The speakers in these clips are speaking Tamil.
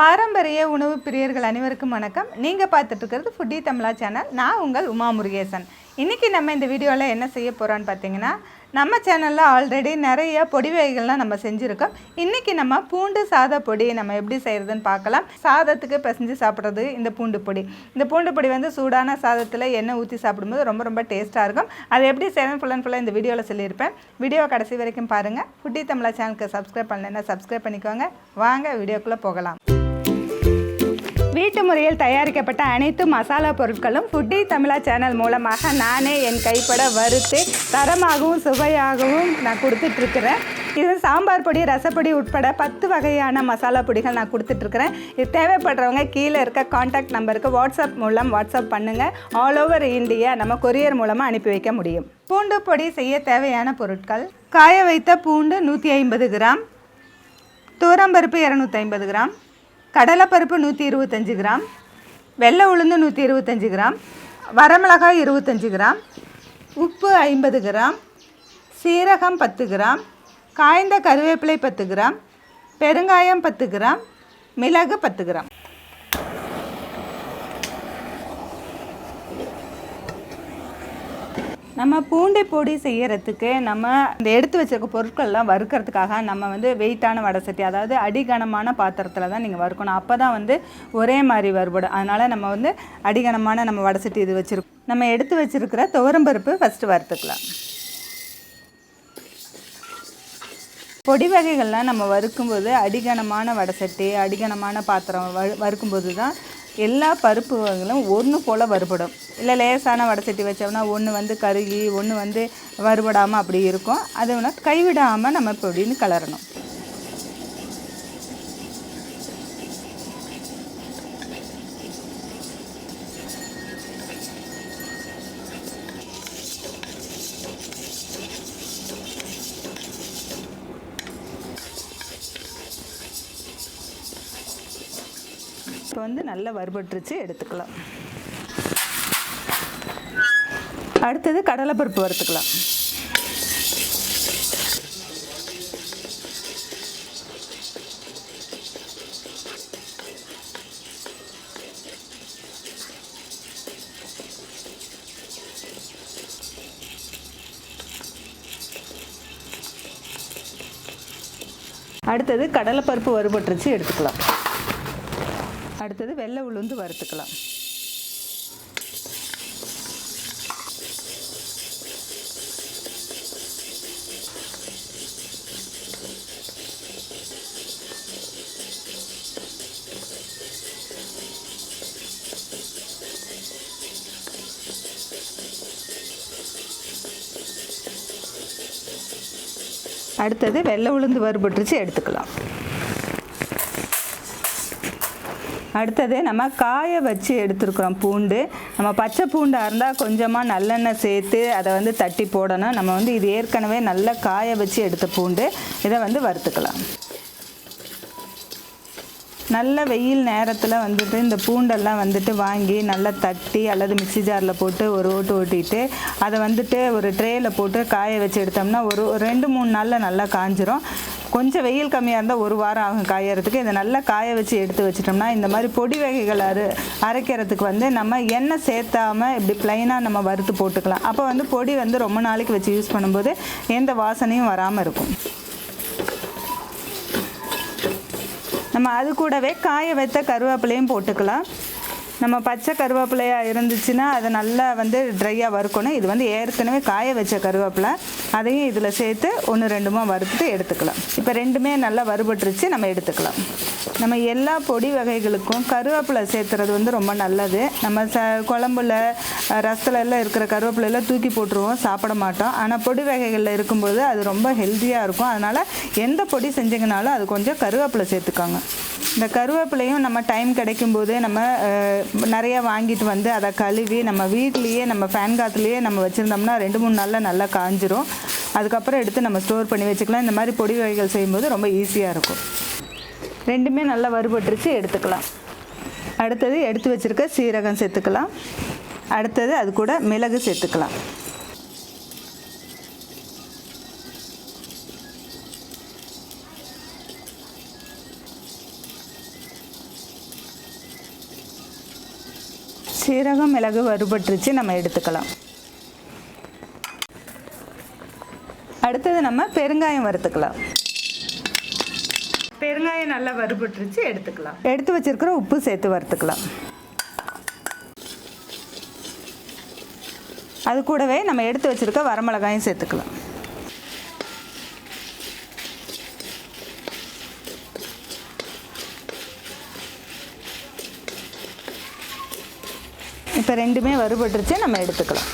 பாரம்பரிய உணவு பிரியர்கள் அனைவருக்கும் வணக்கம். நீங்கள் பார்த்துட்டு இருக்கிறது ஃபுட்டி தமிழா சேனல். நான் உங்கள் உமா முருகேசன். இன்றைக்கி நம்ம இந்த வீடியோவில் என்ன செய்ய போகிறோன்னு பார்த்தீங்கன்னா, நம்ம சேனலில் ஆல்ரெடி நிறைய பொடி வகைகள்லாம் நம்ம செஞ்சுருக்கோம். இன்றைக்கி நம்ம பூண்டு சாத பொடி நம்ம எப்படி செய்கிறதுன்னு பார்க்கலாம். சாதத்துக்கு பிசைஞ்சு சாப்பிட்றது இந்த பூண்டு பொடி. இந்த பூண்டு பொடி வந்து சூடான சாதத்தில் எண்ணெய் ஊற்றி சாப்பிடும்போது ரொம்ப ரொம்ப டேஸ்ட்டாக இருக்கும். அதை எப்படி செய்யணும் ஃபுல்லாக இந்த வீடியோவில் சொல்லியிருப்பேன். வீடியோ கடைசி வரைக்கும் பாருங்கள். ஃபுட்டி தமிழா சேனலுக்கு சப்ஸ்கிரைப் பண்ணலைன்னா சப்ஸ்கிரைப் பண்ணிக்கோங்க. வாங்க வீடியோக்குள்ளே போகலாம். வீட்டு முறையில் தயாரிக்கப்பட்ட அனைத்து மசாலா பொருட்களும் ஃபுட்டி தமிழா சேனல் மூலமாக நானே என் கைப்பட வறுத்து தரமாகவும் சுவையாகவும் நான் கொடுத்துட்ருக்குறேன். இது சாம்பார் பொடி, ரசப்பொடி உட்பட 10 வகையான மசாலா பொடிகள் நான் கொடுத்துட்ருக்குறேன். இது தேவைப்படுறவங்க கீழே இருக்க காண்டாக்ட் நம்பருக்கு வாட்ஸ்அப் மூலம் வாட்ஸ்அப் பண்ணுங்கள். ஆல் ஓவர் இந்தியா நம்ம கொரியர் மூலமாக அனுப்பி வைக்க முடியும். பூண்டு பொடி செய்ய தேவையான பொருட்கள்: காய வைத்த பூண்டு 150 கிராம், துவரம்பருப்பு 250 கிராம், கடலைப்பருப்பு 125 கிராம், வெள்ளை உளுந்து 125 கிராம், வரமிளகாய் 25 கிராம், உப்பு 50 கிராம், சீரகம் 10 கிராம், காய்ந்த கருவேப்பிலை 10 கிராம், பெருங்காயம் 10 கிராம், மிளகு 10 கிராம். நம்ம பூண்டு பொடி செய்கிறதுக்கு நம்ம இந்த எடுத்து வச்சிருக்க பொருட்கள்லாம் வறுக்கிறதுக்காக நம்ம வந்து வெயிட்டான வடை சட்டி, அதாவது அடிகனமான பாத்திரத்தில் தான் நீங்கள் வறுக்கணும். அப்போ தான் வந்து ஒரே மாதிரி வறுபடும். அதனால் நம்ம வந்து அடிகனமான நம்ம வடை சட்டி இது வச்சுருக்கோம். நம்ம எடுத்து வச்சுருக்கிற துவரம்பருப்பு ஃபஸ்ட்டு வறுத்துக்கலாம். பொடி வகைகள்லாம் நம்ம வறுக்கும்போது அடிகனமான வடை சட்டி, அடிகனமான பாத்திரம் வறுக்கும்போது தான் எல்லா பருப்பு வகைகளும் ஒன்று போல் வறுபடும். இல்லை லேசான வடை சட்டி வச்சோம்னா ஒன்று வந்து கருகி ஒன்று வந்து வறுபடாமல் அப்படி இருக்கும். அதை வேணால் கைவிடாமல் நம்ம பொடின்னு கலரணும். இப்போ வந்து நல்லா வறுபட்டுருச்சு, எடுத்துக்கலாம். அடுத்தது கடலைப்பருப்பு வறுத்துக்கலாம். அடுத்தது கடலைப்பருப்பு வறுபட்டுருச்சு, எடுத்துக்கலாம். அடுத்தது வெள்ளை உளுந்து வறுத்துக்கலாம். அடுத்தது வெள்ளை உளுந்து வறுபட்டுருச்சு, எடுத்துக்கலாம். அடுத்தது நம்ம காய வச்சு எடுத்துருக்குறோம் பூண்டு. நம்ம பச்சை பூண்டாக இருந்தால் கொஞ்சமாக நல்லெண்ணெய் சேர்த்து அதை வந்து தட்டி போடணும். நம்ம வந்து இது ஏற்கனவே நல்லா காய வச்சு எடுத்த பூண்டு. இதை வந்து வறுத்துக்கலாம். நல்ல வெயில் நேரத்தில் வந்துட்டு இந்த பூண்டெல்லாம் வந்துட்டு வாங்கி நல்லா தட்டி அல்லது மிக்ஸி ஜாரில் போட்டு ஒரு ஓட்டு ஓட்டிட்டு அதை வந்துட்டு ஒரு ட்ரேயில் போட்டு காய வச்சு எடுத்தோம்னா ஒரு 2-3 நாளில் நல்லா காஞ்சிரும். கொஞ்சம் வெயில் கம்மியாக இருந்தால் 1 வாரம் ஆகும் காயறதுக்கு. இதை நல்லா காய வச்சு எடுத்து வச்சிட்டோம்னா இந்த மாதிரி பொடி வகைகள் அரைக்கிறதுக்கு வந்து நம்ம எண்ணெய் சேர்த்தாமல் இப்படி ப்ளைனாக நம்ம வறுத்து போட்டுக்கலாம். அப்போ வந்து பொடி வந்து ரொம்ப நாளைக்கு வச்சு யூஸ் பண்ணும்போது எந்த வாசனையும் வராமல் இருக்கும். நம்ம அது கூடவே காய வைத்த கருவேப்பிலையும் போட்டுக்கலாம். நம்ம பச்சை கருவேப்பிலையாக இருந்துச்சுன்னா அதை நல்லா வந்து ட்ரையாக வறுக்கணும். இது வந்து ஏற்கனவே காய வச்ச கருவேப்பிலை, அதையும் இதில் சேர்த்து 1-2 வறுத்துட்டு எடுத்துக்கலாம். இப்போ 2மே நல்லா வறுபட்டுருச்சு, நம்ம எடுத்துக்கலாம். நம்ம எல்லா பொடி வகைகளுக்கும் கருவேப்பிலை சேர்த்துறது வந்து ரொம்ப நல்லது. நம்ம குழம்புல ரசத்துல எல்லாம் இருக்கிற கருவேப்பிலையெல்லாம் தூக்கி போட்டுருவோம், சாப்பிட மாட்டோம். ஆனால் பொடி வகைகளில் இருக்கும்போது அது ரொம்ப ஹெல்த்தியாக இருக்கும். அதனால் எந்த பொடி செஞ்சிங்கனாலும் அது கொஞ்சம் கருவேப்பிலை சேர்த்துக்காங்க. இந்த கருவேப்பிலையும் நம்ம டைம் கிடைக்கும்போது நம்ம நிறையா வாங்கிட்டு வந்து அதை கழுவி நம்ம வீட்லேயே நம்ம ஃபேன் காற்றுலேயே நம்ம வச்சுருந்தோம்னா 2-3 நாளில் நல்லா காஞ்சிரும். அதுக்கப்புறம் எடுத்து நம்ம ஸ்டோர் பண்ணி வச்சுக்கலாம். இந்த மாதிரி பொடி வகைகள் செய்யும்போது ரொம்ப ஈஸியாக இருக்கும். 2மே நல்லா வறுபட்டுருச்சு, எடுத்துக்கலாம். அடுத்தது எடுத்து வச்சுருக்க சீரகம் சேர்த்துக்கலாம். அடுத்தது அது கூட மிளகு சேர்த்துக்கலாம். சீரகம் மிளகு வறுபட்டுருச்சு, நம்ம எடுத்துக்கலாம். அடுத்தது நம்ம பெருங்காயம் வறுத்துக்கலாம். பெருங்காயம் நல்லா வறுபட்டுருச்சு, எடுத்துக்கலாம். எடுத்து வச்சிருக்கிற உப்பு சேர்த்து வறுத்துக்கலாம். அது கூடவே நம்ம எடுத்து வச்சிருக்க வரமிளகாயும் சேர்த்துக்கலாம். இப்போ ரெண்டுமே வறுபட்டுருச்சு, நம்ம எடுத்துக்கலாம்.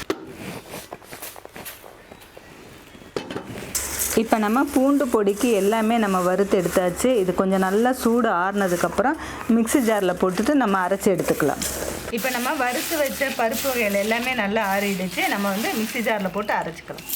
இப்போ நம்ம பூண்டு பொடிக்கு எல்லாமே நம்ம வறுத்து எடுத்தாச்சு. இது கொஞ்சம் நல்லா சூடு ஆறுனதுக்கப்புறம் மிக்ஸி ஜாரில் போட்டுட்டு நம்ம அரைச்சி எடுத்துக்கலாம். இப்போ நம்ம வறுத்து வச்ச பருப்பு வகைகள் எல்லாமே நல்லா ஆறிடுச்சு. நம்ம வந்து மிக்ஸி ஜாரில் போட்டு அரைச்சிக்கலாம்.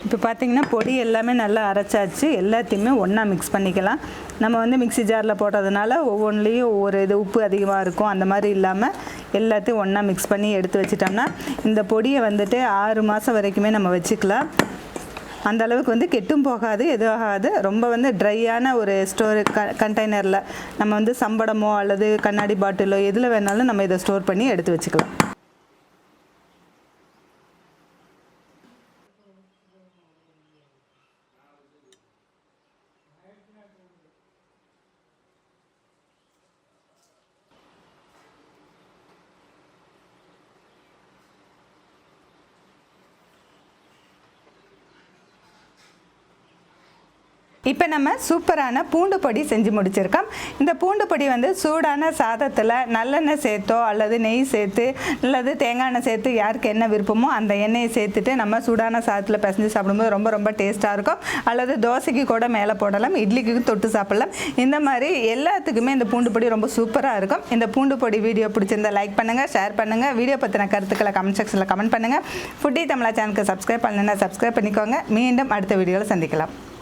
இப்போ பார்த்திங்கன்னா பொடி எல்லாமே நல்லா அரைச்சாச்சு. எல்லாத்தையுமே ஒன்றா மிக்ஸ் பண்ணிக்கலாம். நம்ம வந்து மிக்ஸி ஜாரில் போடுறதுனால ஒவ்வொன்றுலேயும் ஒவ்வொரு இது உப்பு அதிகமாக இருக்கும். அந்த மாதிரி இல்லாமல் எல்லாத்தையும் ஒன்றா மிக்ஸ் பண்ணி எடுத்து வச்சிட்டோம்னா இந்த பொடியை வந்துட்டு 6 மாதம் வரைக்குமே நம்ம வச்சுக்கலாம். அந்த அளவுக்கு வந்து கெட்டும் போகாது, எதுவும் ஆகாது. ரொம்ப வந்து ட்ரையான ஒரு ஸ்டோர் கண்டெய்னரில் நம்ம வந்து சம்படமோ அல்லது கண்ணாடி பாட்டிலோ எதில் வேணாலும் நம்ம இதை ஸ்டோர் பண்ணி எடுத்து வச்சுக்கலாம். இப்போ நம்ம சூப்பரான பூண்டு பொடி செஞ்சு முடிச்சிருக்கோம். இந்த பூண்டு பொடி வந்து சூடான சாதத்தில் நல்லெண்ணெய் சேர்த்தோ அல்லது நெய் சேர்த்து அல்லது தேங்காய் எண்ணெய் சேர்த்து யாருக்கு என்ன விருப்பமோ அந்த எண்ணெயை சேர்த்துட்டு நம்ம சூடான சாதத்தில் பிசைஞ்சு சாப்பிடும்போது ரொம்ப ரொம்ப டேஸ்ட்டாக இருக்கும். அல்லது தோசைக்கு கூட மேலே போடலாம், இட்லிக்கு தொட்டு சாப்பிடலாம். இந்த மாதிரி எல்லாத்துக்குமே இந்த பூண்டு பொடி ரொம்ப சூப்பராக இருக்கும். இந்த பூண்டு பொடி வீடியோ பிடிச்சிருந்தா லைக் பண்ணுங்கள், ஷேர் பண்ணுங்கள். வீடியோ பற்றின கருத்துக்களை கமெண்ட் செக்ஷனில் கமெண்ட் பண்ணுங்கள். ஃபுட்டி தமிழா சேனலுக்கு சப்ஸ்கிரைப் பண்ணலைன்னா சப்ஸ்கிரைப் பண்ணிக்கோங்க. மீண்டும் அடுத்த வீடியோவில் சந்திக்கலாம்.